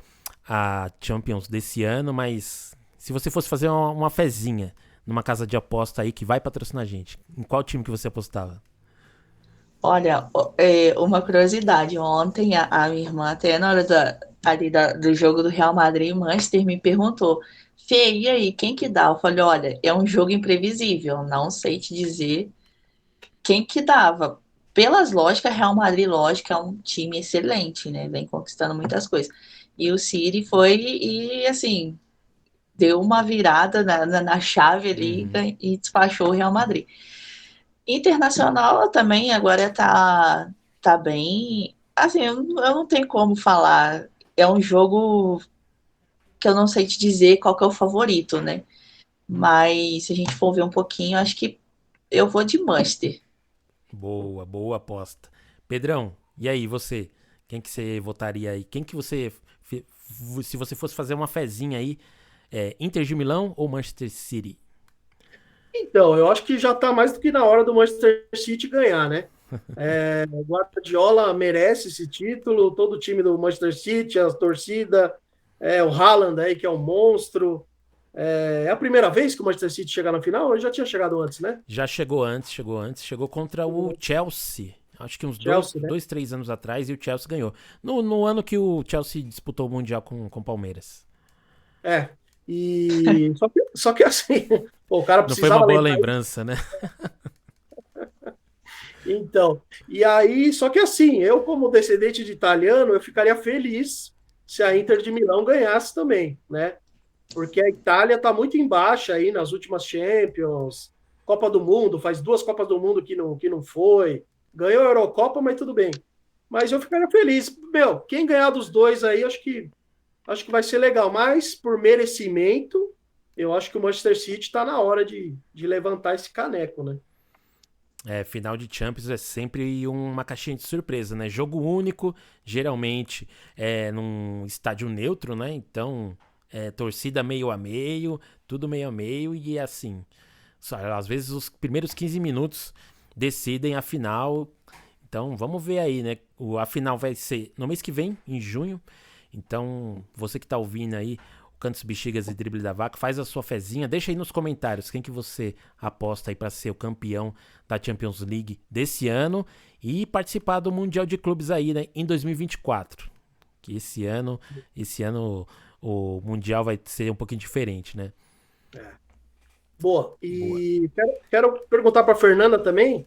Speaker 2: a Champions desse ano, mas se você fosse fazer uma fezinha numa casa de aposta aí que vai patrocinar a gente, em qual time que você apostava?
Speaker 4: Olha, uma curiosidade, ontem a minha irmã, até na hora do jogo do Real Madrid e Manchester, me perguntou: Fê, e aí, quem que dá? Eu falei, olha, é um jogo imprevisível, não sei te dizer quem que dava. Pelas lógicas, Real Madrid, lógico, é um time excelente, né? Vem conquistando muitas coisas. E o City foi e, assim, deu uma virada na chave ali e despachou o Real Madrid. Internacional também agora tá bem... Assim, eu não tenho como falar. É um jogo que eu não sei te dizer qual que é o favorito, né? Mas se a gente for ver um pouquinho, acho que eu vou de Manchester.
Speaker 2: Boa aposta. Pedrão, e aí, você? Quem que você votaria aí? Quem que você... Se você fosse fazer uma fezinha aí, Inter de Milão ou Manchester City?
Speaker 3: Então, eu acho que já está mais do que na hora do Manchester City ganhar, né? O Guardiola merece esse título, todo o time do Manchester City, a torcida, o Haaland aí, que é um monstro. É a primeira vez que o Manchester City chega na final? Ou já tinha chegado antes, né?
Speaker 2: Já chegou antes. Chegou contra o Chelsea. Acho que uns
Speaker 3: Chelsea, né?
Speaker 2: 2-3 anos atrás, e o Chelsea ganhou. No ano que o Chelsea disputou o Mundial com o Palmeiras.
Speaker 3: E só que assim, o cara
Speaker 2: Não foi
Speaker 3: precisava
Speaker 2: uma boa
Speaker 3: lembrar.
Speaker 2: lembrança, né?
Speaker 3: Então, e aí, só que assim, eu como descendente de italiano, eu ficaria feliz se a Inter de Milão ganhasse também, né? Porque a Itália está muito embaixo aí nas últimas Champions, Copa do Mundo, faz 2 Copas do Mundo que não foi, ganhou a Eurocopa, mas tudo bem. Mas eu ficaria feliz. Meu, quem ganhar dos dois aí, acho que vai ser legal, mas por merecimento, eu acho que o Manchester City está na hora de levantar esse caneco, né?
Speaker 2: Final de Champions é sempre uma caixinha de surpresa, né? Jogo único, geralmente num estádio neutro, né? Então, torcida meio a meio, tudo meio a meio, e assim, às vezes os primeiros 15 minutos decidem a final. Então, vamos ver aí, né? A final vai ser no mês que vem, em junho. Então, você que tá ouvindo aí o Cantos, Bexigas e Drible da Vaca, faz a sua fezinha, deixa aí nos comentários quem que você aposta aí para ser o campeão da Champions League desse ano e participar do Mundial de Clubes aí, né, em 2024. Que esse ano o Mundial vai ser um pouquinho diferente, né?
Speaker 3: Boa. E quero perguntar para a Fernanda também.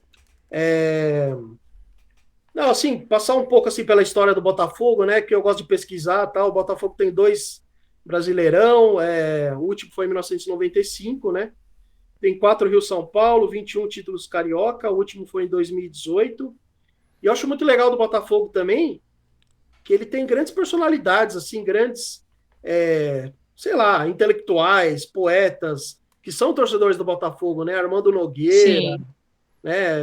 Speaker 3: Não, assim, passar um pouco assim pela história do Botafogo, né? Que eu gosto de pesquisar, tá? O Botafogo tem 2 Brasileirão, o último foi em 1995, né? Tem 4 Rio-São Paulo, 21 títulos carioca, o último foi em 2018. E eu acho muito legal do Botafogo também que ele tem grandes personalidades, assim, grandes, sei lá, intelectuais, poetas, que são torcedores do Botafogo, né? Armando Nogueira,
Speaker 4: Sim.
Speaker 3: né?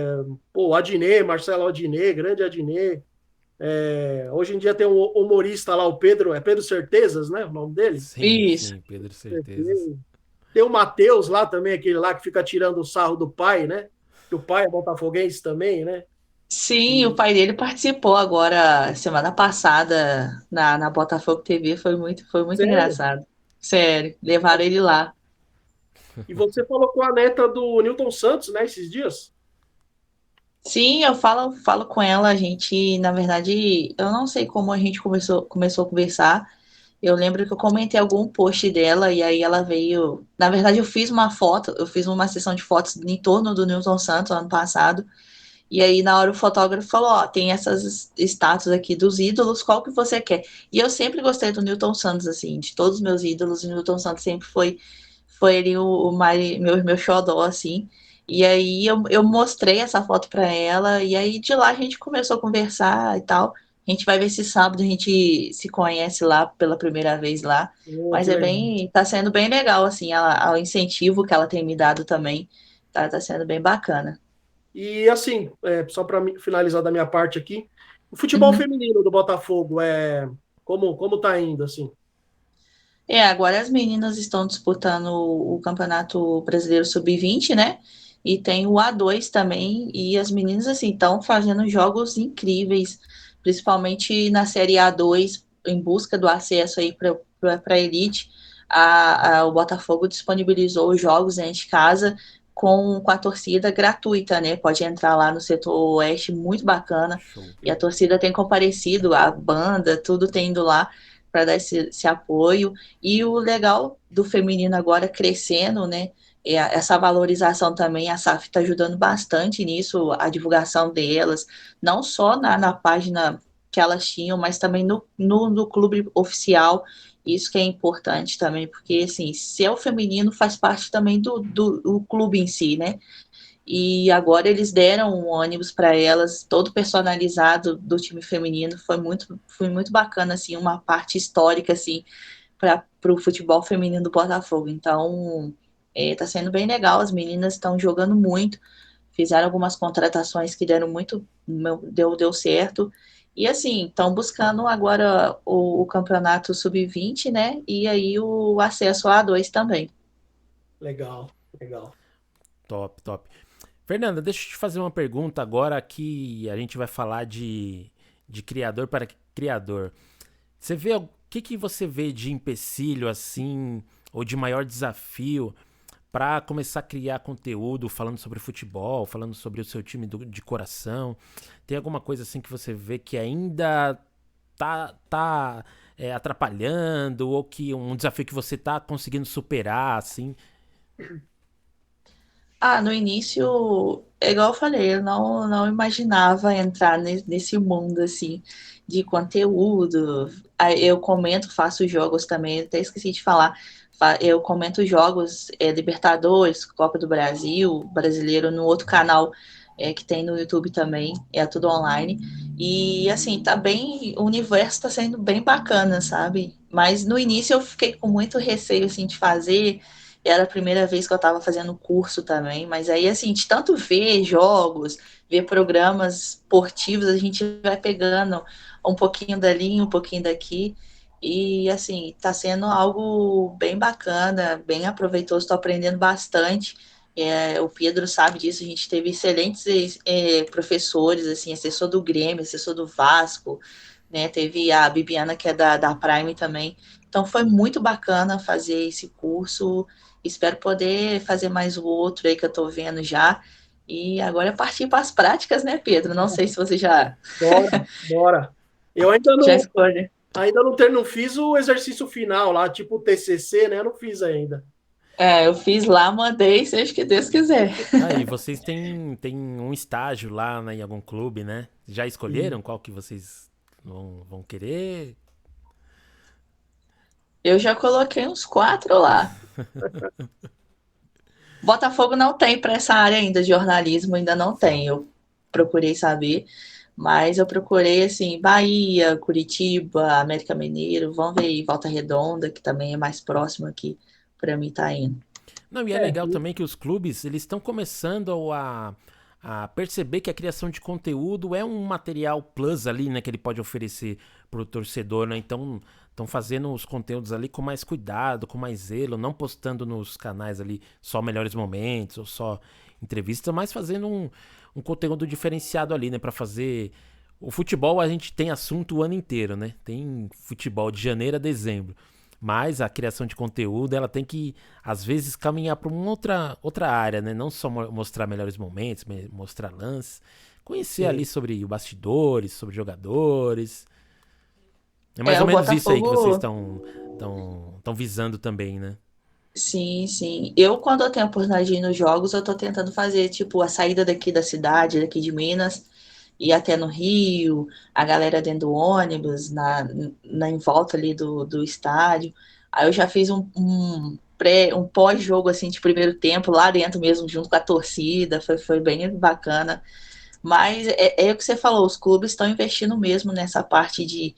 Speaker 3: O Adnet, Marcelo Adnet, grande Adnet, Hoje em dia tem um humorista lá, o Pedro, é Pedro Certezas, né? O nome dele?
Speaker 2: Sim,
Speaker 4: Isso.
Speaker 2: sim, Pedro, certezas.
Speaker 3: Tem o Matheus lá também, aquele lá que fica tirando o sarro do pai, né? Que o pai é botafoguense também, né?
Speaker 4: Sim, o pai dele participou agora, semana passada, na Botafogo TV, foi muito
Speaker 3: Sério?
Speaker 4: engraçado. Sério, levaram ele lá.
Speaker 3: E você falou com a neta do Newton Santos, né, esses dias?
Speaker 4: Sim, eu falo com ela, a gente, na verdade, eu não sei como a gente começou a conversar. Eu lembro que eu comentei algum post dela e aí ela veio. Na verdade, eu fiz uma sessão de fotos em torno do Newton Santos ano passado. E aí, na hora, o fotógrafo falou: Ó, tem essas estátuas aqui dos ídolos, qual que você quer? E eu sempre gostei do Newton Santos, assim, de todos os meus ídolos, o Newton Santos sempre foi ele meu xodó, assim. E aí eu mostrei essa foto para ela, e aí de lá a gente começou a conversar e tal. A gente vai ver se sábado a gente se conhece lá pela primeira vez lá.
Speaker 3: Oh,
Speaker 4: Mas
Speaker 3: que legal.
Speaker 4: tá sendo bem legal, assim, o incentivo que ela tem me dado também, tá sendo bem bacana.
Speaker 3: E assim, só para finalizar da minha parte aqui, o futebol
Speaker 4: Uhum.
Speaker 3: feminino do Botafogo como tá indo assim?
Speaker 4: Agora as meninas estão disputando o Campeonato Brasileiro Sub-20, né? E tem o A2 também, e as meninas, assim, estão fazendo jogos incríveis, principalmente na Série A2, em busca do acesso aí para a elite. O Botafogo disponibilizou os jogos dentro de casa com a torcida gratuita, né? Pode entrar lá no setor oeste, muito bacana.
Speaker 2: Show.
Speaker 4: E a torcida tem comparecido, a banda, tudo tem ido lá para dar esse apoio. E o legal do feminino agora crescendo, né? Essa valorização também, a SAF está ajudando bastante nisso, a divulgação delas, não só na página que elas tinham, mas também no clube oficial. Isso que é importante também, porque assim, se é o feminino, faz parte também do clube em si, né? E agora eles deram um ônibus para elas, todo personalizado do time feminino. Foi muito bacana, assim, uma parte histórica, assim, para o futebol feminino do Botafogo. Então, tá sendo bem legal. As meninas estão jogando muito, fizeram algumas contratações que deram muito, deu certo. E assim, estão buscando agora o campeonato sub-20, né? E aí o acesso a A2 também.
Speaker 3: Legal, legal.
Speaker 2: Top, top. Fernanda, deixa eu te fazer uma pergunta agora que a gente vai falar de criador para criador. Você vê o que você vê de empecilho assim, ou de maior desafio para começar a criar conteúdo falando sobre futebol, falando sobre o seu time de coração? Tem alguma coisa assim que você vê que ainda tá atrapalhando ou que um desafio que você tá conseguindo superar assim?
Speaker 4: No início, é igual eu falei, eu não imaginava entrar nesse mundo assim de conteúdo. Aí eu comento, faço jogos também, até esqueci de falar. Eu comento jogos, Libertadores, Copa do Brasil, brasileiro, no outro canal que tem no YouTube também, é tudo online. E assim, o universo tá sendo bem bacana, sabe? Mas no início eu fiquei com muito receio assim de fazer. Era a primeira vez que eu estava fazendo curso também, mas aí, assim, de tanto ver jogos, ver programas esportivos, a gente vai pegando um pouquinho dali, um pouquinho daqui, e, assim, tá sendo algo bem bacana, bem aproveitoso, estou aprendendo bastante. O Pedro sabe disso, a gente teve excelentes professores, assim, assessor do Grêmio, assessor do Vasco, né? Teve a Bibiana, que é da Prime também. Então, foi muito bacana fazer esse curso. Espero poder fazer mais o outro aí que eu tô vendo já. E agora é partir para as práticas, né, Pedro? Não sei se você
Speaker 3: Bora, bora. Eu
Speaker 4: já escolhe.
Speaker 3: não fiz o exercício final lá, tipo o TCC, né? Eu não fiz ainda.
Speaker 4: Eu fiz lá, mandei, seja o que Deus quiser.
Speaker 2: Ah, e vocês têm um estágio lá, né, em algum clube, né? Já escolheram qual que vocês vão querer?
Speaker 4: Eu já coloquei uns 4 lá. Botafogo não tem para essa área ainda de jornalismo, ainda não
Speaker 2: Sim.
Speaker 4: tem. Eu procurei saber, mas eu procurei assim, Bahia, Curitiba, América Mineiro, vamos ver aí, Volta Redonda, que também é mais próximo aqui para mim tá indo.
Speaker 2: Não, e é legal também que os clubes, eles estão começando a a perceber que a criação de conteúdo é um material plus ali, né, que ele pode oferecer pro torcedor, né? Então, estão fazendo os conteúdos ali com mais cuidado, com mais zelo, não postando nos canais ali só melhores momentos ou só entrevistas, mas fazendo um conteúdo diferenciado ali, né, para fazer o futebol. A gente tem assunto o ano inteiro, né? Tem futebol de janeiro a dezembro. Mas a criação de conteúdo, ela tem que, às vezes, caminhar para uma outra área, né? Não só mostrar melhores momentos, mostrar lances. Conhecer ali sobre bastidores, sobre jogadores. É mais ou
Speaker 4: o
Speaker 2: menos isso aí que vocês
Speaker 4: Botafogo.
Speaker 2: estão visando também, né?
Speaker 4: Sim, sim. Eu, quando eu tenho a oportunidade de ir nos jogos, eu tô tentando fazer, tipo, a saída daqui da cidade, daqui de Minas, ir até no Rio, a galera dentro do ônibus, em volta ali do estádio. Aí eu já fiz um pós-jogo, assim, de primeiro tempo, lá dentro mesmo, junto com a torcida, foi bem bacana. Mas é o que você falou, os clubes estão investindo mesmo nessa parte de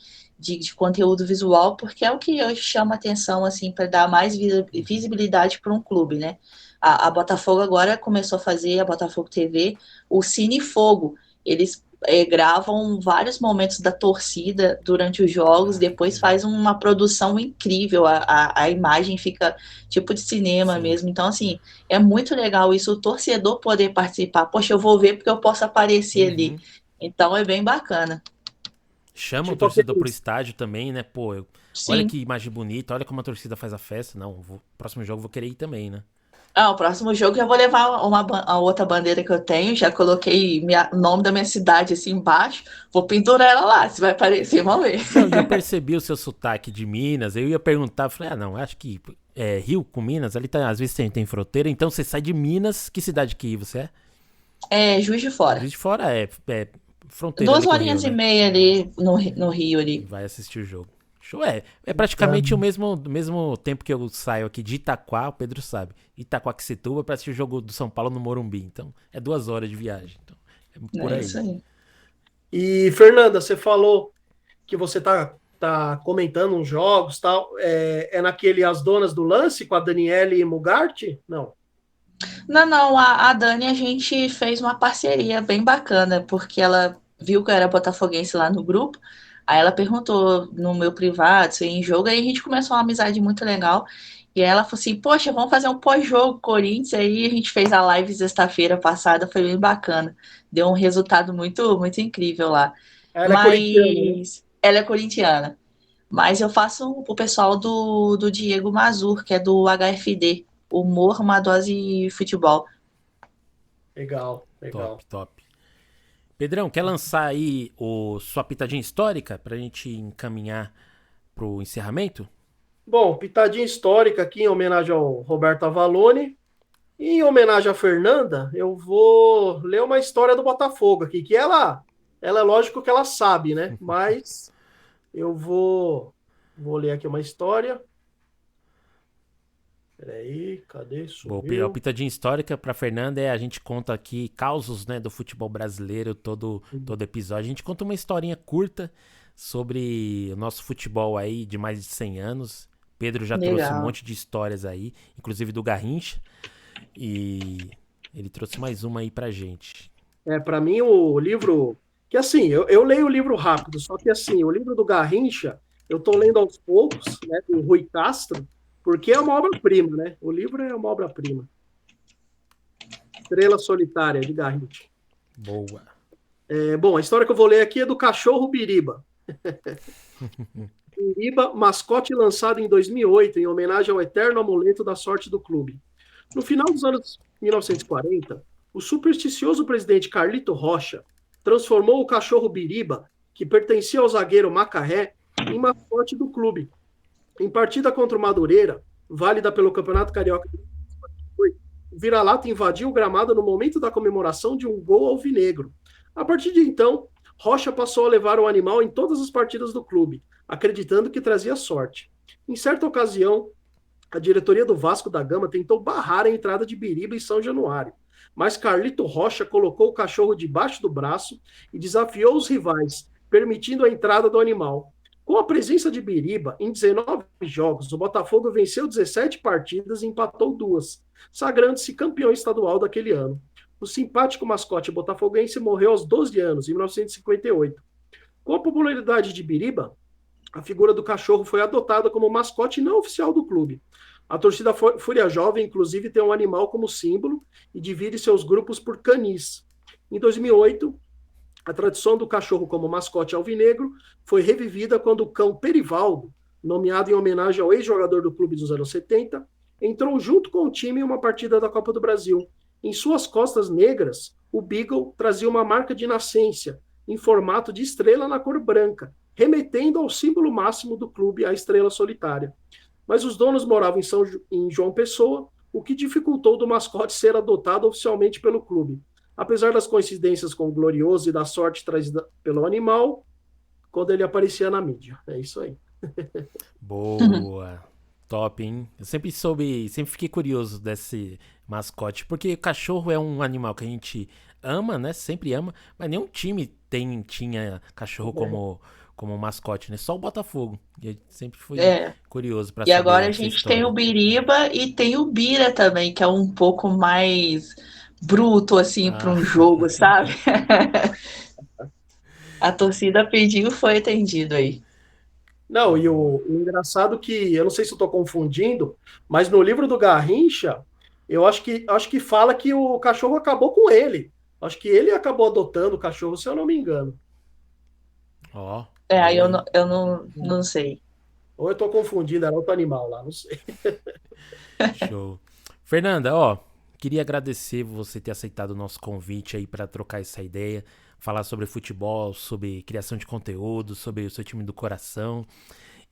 Speaker 4: conteúdo visual, porque é o que hoje chama atenção, assim, para dar mais visibilidade para um clube, né? A Botafogo agora começou a fazer, a Botafogo TV, o Cine Fogo. Eles gravam vários momentos da torcida durante os jogos, depois
Speaker 2: Legal.
Speaker 4: faz uma produção incrível, a imagem fica tipo de cinema
Speaker 2: Sim.
Speaker 4: mesmo. Então, assim, é muito legal isso, o torcedor poder participar. Poxa, eu vou ver porque eu posso aparecer ali. Então, é bem bacana.
Speaker 2: Chama o
Speaker 3: Tipo
Speaker 2: torcedor pro
Speaker 3: aqueles.
Speaker 2: estádio também, né? Pô, olha
Speaker 4: Sim.
Speaker 2: que imagem bonita, olha como a torcida faz a festa. Não, próximo jogo eu vou querer ir também, né?
Speaker 4: Ah, o próximo jogo eu vou levar a outra bandeira que eu tenho. Já coloquei o nome da minha cidade assim embaixo. Vou pendurar ela lá, se vai aparecer, vamos ver.
Speaker 2: Não, e eu percebi o seu sotaque de Minas, eu ia perguntar, falei, não, acho que Rio com Minas, ali tá, às vezes tem fronteira, então você sai de Minas, que cidade que você é?
Speaker 4: É, Juiz de Fora.
Speaker 2: Juiz de Fora é fronteira ali
Speaker 4: Duas
Speaker 2: com o Rio,
Speaker 4: horinhas e
Speaker 2: né?
Speaker 4: meia ali no Rio
Speaker 2: E
Speaker 4: ali.
Speaker 2: vai assistir o jogo. Show, é praticamente o mesmo tempo que eu saio aqui de Itaquá, o Pedro sabe, Itaquaquecetuba pra assistir o jogo do São Paulo no Morumbi, então é 2 horas de viagem, então é por
Speaker 4: É
Speaker 2: aí.
Speaker 4: isso aí.
Speaker 3: E, Fernanda, você falou que você tá comentando uns jogos tal. É naquele As Donas do Lance com a Daniele Mugarte? Não.
Speaker 4: Não, a Dani, a gente fez uma parceria bem bacana, porque ela viu que eu era botafoguense lá no grupo, aí ela perguntou no meu privado, se eu ia em jogo, aí a gente começou uma amizade muito legal, e aí ela falou assim, poxa, vamos fazer um pós-jogo Corinthians, aí a gente fez a live sexta-feira passada, foi bem bacana, deu um resultado muito, muito incrível lá,
Speaker 3: Ela é corintiana, né?
Speaker 4: mas ela é corintiana, mas eu faço o pessoal do Diego Mazur, que é do HFD, Humor, uma dose futebol.
Speaker 3: Legal,
Speaker 2: Top,
Speaker 3: legal.
Speaker 2: top. Pedrão, quer lançar aí sua pitadinha histórica pra gente encaminhar pro encerramento?
Speaker 3: Bom, pitadinha histórica aqui em homenagem ao Roberto Avalone. E em homenagem à Fernanda, eu vou ler uma história do Botafogo aqui, que ela é lógico que ela sabe, né? Mas eu vou ler aqui uma história. Peraí, cadê?
Speaker 2: Bom, a
Speaker 3: Sumiu.
Speaker 2: pitadinha histórica pra Fernanda a gente conta aqui causos, né, do futebol brasileiro, todo episódio. A gente conta uma historinha curta sobre o nosso futebol aí de mais de 100 anos. Pedro já trouxe um
Speaker 4: Legal.
Speaker 2: monte de histórias aí, inclusive do Garrincha. E ele trouxe mais uma aí pra gente.
Speaker 3: Para mim, o livro. Que assim, eu leio o livro rápido, só que assim, o livro do Garrincha, eu estou lendo aos poucos, né, do Rui Castro, porque é uma obra-prima, né? O livro é uma obra-prima. Estrela Solitária, de Garrincha.
Speaker 2: Boa.
Speaker 3: Bom, a história que eu vou ler aqui é do cachorro Biriba. Biriba, mascote lançado em 2008, em homenagem ao eterno amuleto da sorte do clube. No final dos anos 1940, o supersticioso presidente Carlito Rocha transformou o cachorro Biriba, que pertencia ao zagueiro Macarré, em mascote do clube. Em partida contra o Madureira, válida pelo Campeonato Carioca de 2008, o vira-lata invadiu o gramado no momento da comemoração de um gol alvinegro. A partir de então, Rocha passou a levar o animal em todas as partidas do clube, acreditando que trazia sorte. Em certa ocasião, a diretoria do Vasco da Gama tentou barrar a entrada de Biriba em São Januário, mas Carlito Rocha colocou o cachorro debaixo do braço e desafiou os rivais, permitindo a entrada do animal. Com a presença de Biriba, em 19 jogos, o Botafogo venceu 17 partidas e empatou 2, sagrando-se campeão estadual daquele ano. o simpático mascote botafoguense morreu aos 12 anos, em 1958. Com a popularidade de Biriba, a figura do cachorro foi adotada como mascote não oficial do clube. A torcida Fúria Jovem, inclusive, tem um animal como símbolo e divide seus grupos por canis. Em 2008, a tradição do cachorro como mascote alvinegro foi revivida quando o cão Perivaldo, nomeado em homenagem ao ex-jogador do clube dos anos 70, entrou junto com o time em uma partida da Copa do Brasil. Em suas costas negras, o Beagle trazia uma marca de nascença, em formato de estrela na cor branca, remetendo ao símbolo máximo do clube, a estrela solitária. Mas os donos moravam em João Pessoa, o que dificultou do mascote ser adotado oficialmente pelo clube. Apesar das coincidências com o Glorioso e da sorte trazida pelo animal, quando ele aparecia na mídia. É isso aí.
Speaker 2: Boa. Top, hein? Eu sempre fiquei curioso desse mascote, porque o cachorro é um animal que a gente ama, né? Sempre ama, mas nenhum time tinha cachorro como mascote, né? Só o Botafogo. E eu sempre fui curioso para saber.
Speaker 4: E agora a gente tem o Biriba e tem o Bira também, que é um pouco mais bruto, assim, para um jogo, sabe? A torcida pediu, foi atendido aí.
Speaker 3: Não, e o engraçado que, eu não sei se eu estou confundindo, mas no livro do Garrincha, eu acho que fala que o cachorro acabou com ele. Acho que ele acabou adotando o cachorro, se eu não me engano.
Speaker 2: Ó.
Speaker 4: Aí eu não sei.
Speaker 3: Ou eu estou confundindo, era outro animal lá, não sei.
Speaker 2: Show. Fernanda, ó, queria agradecer você ter aceitado o nosso convite aí para trocar essa ideia, falar sobre futebol, sobre criação de conteúdo, sobre o seu time do coração.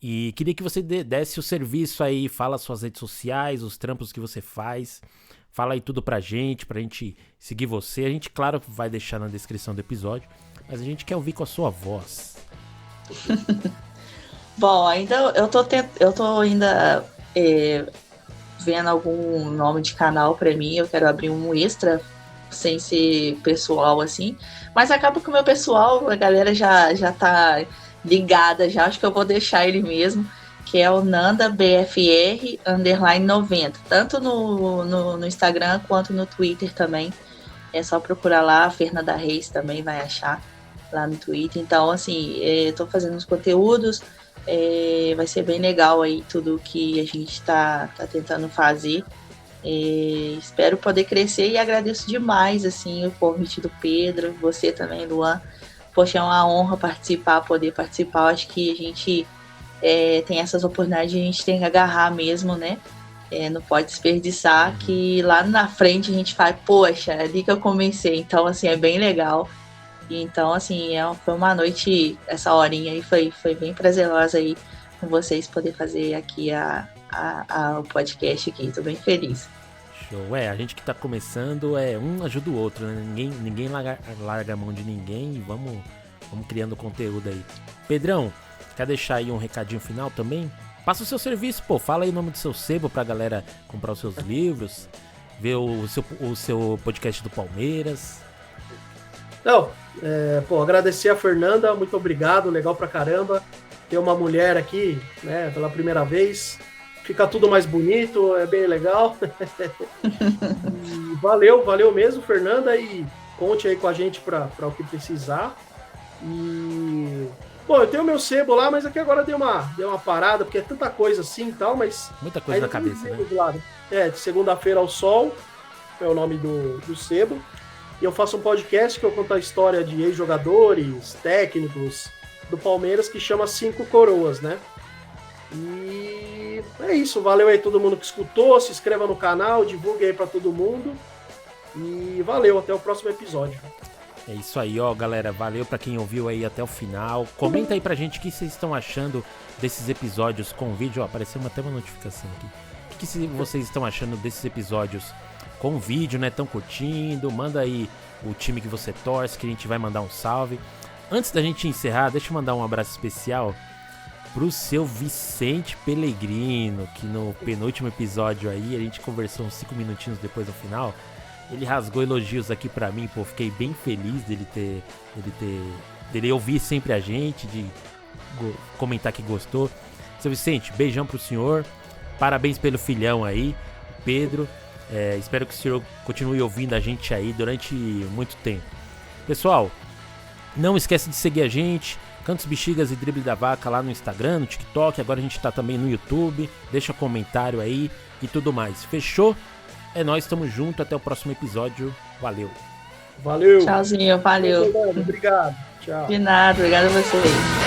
Speaker 2: E queria que você desse o serviço aí, fala suas redes sociais, os trampos que você faz. Fala aí tudo pra gente seguir você. A gente, claro, vai deixar na descrição do episódio, mas a gente quer ouvir com a sua voz.
Speaker 4: Bom, ainda eu tô ainda vendo algum nome de canal pra mim. Eu quero abrir um extra sem ser pessoal assim, mas acaba que o meu pessoal, a galera já tá ligada já, acho que eu vou deixar ele mesmo, que é o Nanda BFR _90, tanto no Instagram quanto no Twitter também. É só procurar lá, a Fernanda Reis também vai achar lá no Twitter. Então, assim, tô fazendo uns conteúdos, vai ser bem legal aí tudo que a gente tá tentando fazer. Espero poder crescer e agradeço demais assim, o convite do Pedro, você também, Luan. Poxa, é uma honra poder participar. Acho que a gente tem essas oportunidades, a gente tem que agarrar mesmo, né? Não pode desperdiçar, que lá na frente a gente fala, poxa, é ali que eu comecei. Então, assim, é bem legal. Então, assim, foi uma noite, essa horinha aí foi bem prazerosa aí com vocês, poder fazer aqui o podcast aqui. Tô bem feliz.
Speaker 2: Show. A gente que tá começando, um ajuda o outro, né? Ninguém larga a mão de ninguém e vamos criando conteúdo aí. Pedrão, quer deixar aí um recadinho final também? Passa o seu serviço, fala aí o nome do seu sebo pra galera comprar os seus livros, ver o seu podcast do Palmeiras.
Speaker 3: Não, agradecer a Fernanda, muito obrigado, legal pra caramba. Ter uma mulher aqui, né, pela primeira vez. Fica tudo mais bonito, é bem legal. Valeu mesmo, Fernanda, e conte aí com a gente para o que precisar. E bom, eu tenho meu sebo lá, mas aqui agora deu uma parada, porque é tanta coisa assim e tal, mas
Speaker 2: muita coisa na cabeça, né?
Speaker 3: De segunda-feira ao sol, é o nome do sebo. E eu faço um podcast que eu conto a história de ex-jogadores, técnicos do Palmeiras, que chama 5 Coroas, né? E é isso, valeu aí todo mundo que escutou, se inscreva no canal, divulgue aí pra todo mundo e valeu, até o próximo episódio.
Speaker 2: É isso aí, ó, galera, valeu pra quem ouviu aí até o final. Comenta aí pra gente o que vocês estão achando desses episódios com vídeo, ó, apareceu até uma notificação aqui. O que vocês estão achando desses episódios com vídeo, né, tão curtindo? Manda aí o time que você torce, que a gente vai mandar um salve. Antes da gente encerrar, deixa eu mandar um abraço especial pro seu Vicente Pellegrino, que no penúltimo episódio aí, a gente conversou uns 5 minutinhos depois do final, ele rasgou elogios aqui pra mim, fiquei bem feliz dele ouvir sempre a gente, de comentar que gostou. Seu Vicente, beijão pro senhor, parabéns pelo filhão aí, Pedro, Espero que o senhor continue ouvindo a gente aí durante muito tempo. Pessoal, não esquece de seguir a gente, Cantos, Bexigas e Drible da Vaca lá no Instagram, no TikTok, agora a gente tá também no YouTube, deixa comentário aí e tudo mais. Fechou? É nóis, tamo junto, até o próximo episódio, valeu.
Speaker 3: Valeu.
Speaker 4: Tchauzinho, valeu.
Speaker 3: Obrigado. Tchau.
Speaker 4: De nada, obrigado a vocês.